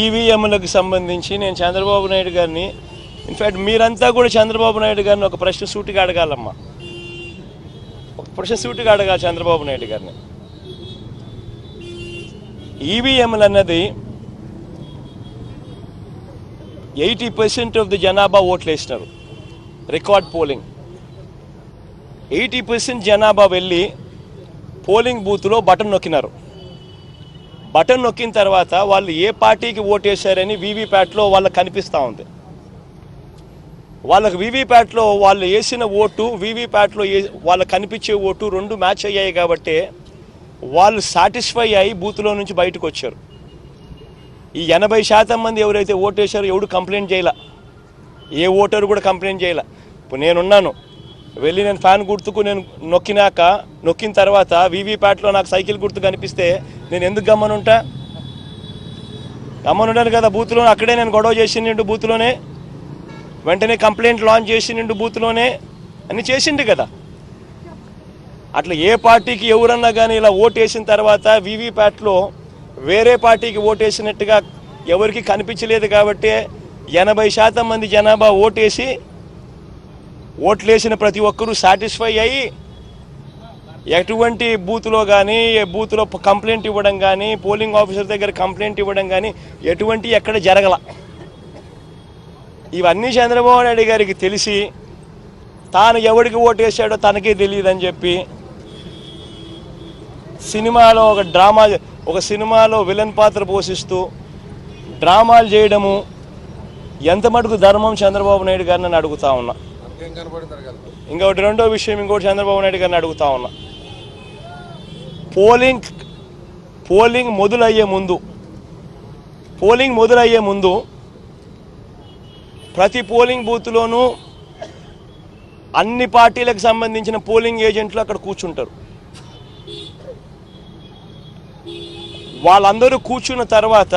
ఈవీఎంలకు సంబంధించి నేను చంద్రబాబు నాయుడు గారిని ఇన్ఫ్యాక్ట్ మీరంతా కూడా చంద్రబాబు నాయుడు గారిని ఒక ప్రశ్న సూటిగా అడగాలమ్మా. ఒక ప్రశ్న సూటిగా అడగాలి చంద్రబాబు నాయుడు గారిని. ఈవీఎంలు అన్నది 80% ఆఫ్ ది జనాభా ఓట్లు వేసినారు. రికార్డ్ పోలింగ్ 80% జనాభా వెళ్ళి పోలింగ్ బూత్లో బటన్ నొక్కినారు. బటన్ నొక్కిన తర్వాత వాళ్ళు ఏ పార్టీకి ఓటేశారని వీవీప్యాట్లో వాళ్ళకి కనిపిస్తూ ఉంది. వాళ్ళకి వీవీప్యాట్లో వాళ్ళు వేసిన ఓటు వీవీప్యాట్లో వాళ్ళకి కనిపించే ఓటు రెండు మ్యాచ్ అయ్యాయి కాబట్టి వాళ్ళు సాటిస్ఫై అయ్యి బూత్లో నుంచి బయటకు వచ్చారు. ఈ 80% మంది ఎవరైతే ఓటేశారో ఎవడు కంప్లైంట్ చేయలే, ఏ ఓటరు కూడా కంప్లైంట్ చేయలే. ఇప్పుడు నేనున్నాను, వెళ్ళి నేను ఫ్యాన్ గుర్తుకు నేను నొక్కిన తర్వాత వీవీప్యాట్లో నాకు సైకిల్ గుర్తు కనిపిస్తే నేను ఎందుకు గమ్మనుంటాను కదా. బూత్లో అక్కడే నేను గొడవ చేసిండు, బూత్లోనే వెంటనే కంప్లైంట్ లాంచ్ చేసిండు, బూత్లోనే అన్ని చేసిండు కదా. అట్లా ఏ పార్టీకి ఎవరన్నా కానీ ఇలా ఓటేసిన తర్వాత వీవీప్యాట్లో వేరే పార్టీకి ఓటేసినట్టుగా ఎవరికి కనిపించలేదు కాబట్టి 80% మంది జనాభా ఓట్లేసిన ప్రతి ఒక్కరూ సాటిస్ఫై అయ్యి ఎటువంటి బూత్లో కానీ బూత్లో కంప్లైంట్ ఇవ్వడం కానీ పోలింగ్ ఆఫీసర్ దగ్గర కంప్లైంట్ ఇవ్వడం కానీ ఎటువంటి ఎక్కడ జరగల. ఇవన్నీ చంద్రబాబు నాయుడు గారికి తెలిసి తాను ఎవరికి ఓటేసాడో తనకే తెలియదని చెప్పి సినిమాలో ఒక సినిమాలో విలన్ పాత్ర పోషిస్తూ డ్రామాలు చేయడము ఎంత మటుకు ధర్మం చంద్రబాబు నాయుడు గారిని నేను అడుగుతా ఉన్నా. ఇంకొకటి రెండో విషయం, ఇంకోటి చంద్రబాబు నాయుడు గారిని అడుగుతా ఉన్నా. పోలింగ్ మొదలయ్యే ముందు ప్రతి పోలింగ్ బూత్లోనూ అన్ని పార్టీలకు సంబంధించిన పోలింగ్ ఏజెంట్లు అక్కడ కూర్చుంటారు. వాళ్ళందరూ కూర్చున్న తర్వాత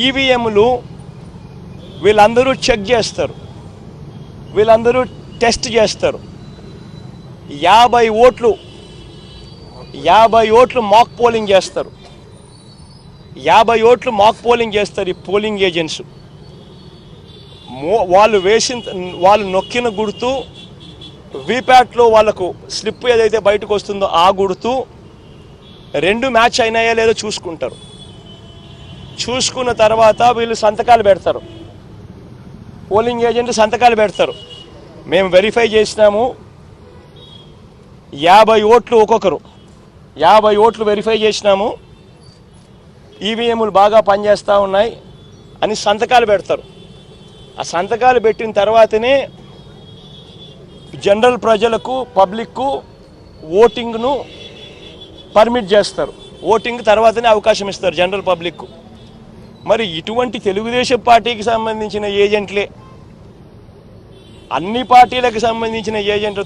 ఈవీఎంలు వీళ్ళందరూ చెక్ చేస్తారు, వీళ్ళందరూ టెస్ట్ చేస్తారు. 50 ఓట్లు మాక్ పోలింగ్ చేస్తారు. 50 ఓట్లు మాక్ పోలింగ్ చేస్తారు ఈ పోలింగ్ ఏజెంట్స్. వాళ్ళు నొక్కిన గుర్తు వీప్యాట్లో వాళ్ళకు స్లిప్ ఏదైతే బయటకు వస్తుందో ఆ గుర్తు రెండు మ్యాచ్ అయినాయా లేదో చూసుకుంటారు. చూసుకున్న తర్వాత వీళ్ళు సంతకాలు పెడతారు, పోలింగ్ ఏజెంట్ సంతకాలు పెడతారు. మేము వెరిఫై చేసినాము, 50 ఓట్లు ఒక్కొక్కరు 50 ఓట్లు వెరిఫై చేసినాము, ఈవీఎంలు బాగా పనిచేస్తూ ఉన్నాయి అని సంతకాలు పెడతారు. ఆ సంతకాలు పెట్టిన తర్వాతనే జనరల్ ప్రజలకు పబ్లిక్కు ఓటింగ్ను పర్మిట్ చేస్తారు. ఓటింగ్ తర్వాతనే అవకాశం ఇస్తారు జనరల్ పబ్లిక్కు. మరి ఇటువంటి తెలుగుదేశం పార్టీకి సంబంధించిన ఏజెంట్లే అన్ని పార్టీలకు సంబంధించిన ఏజెంట్లు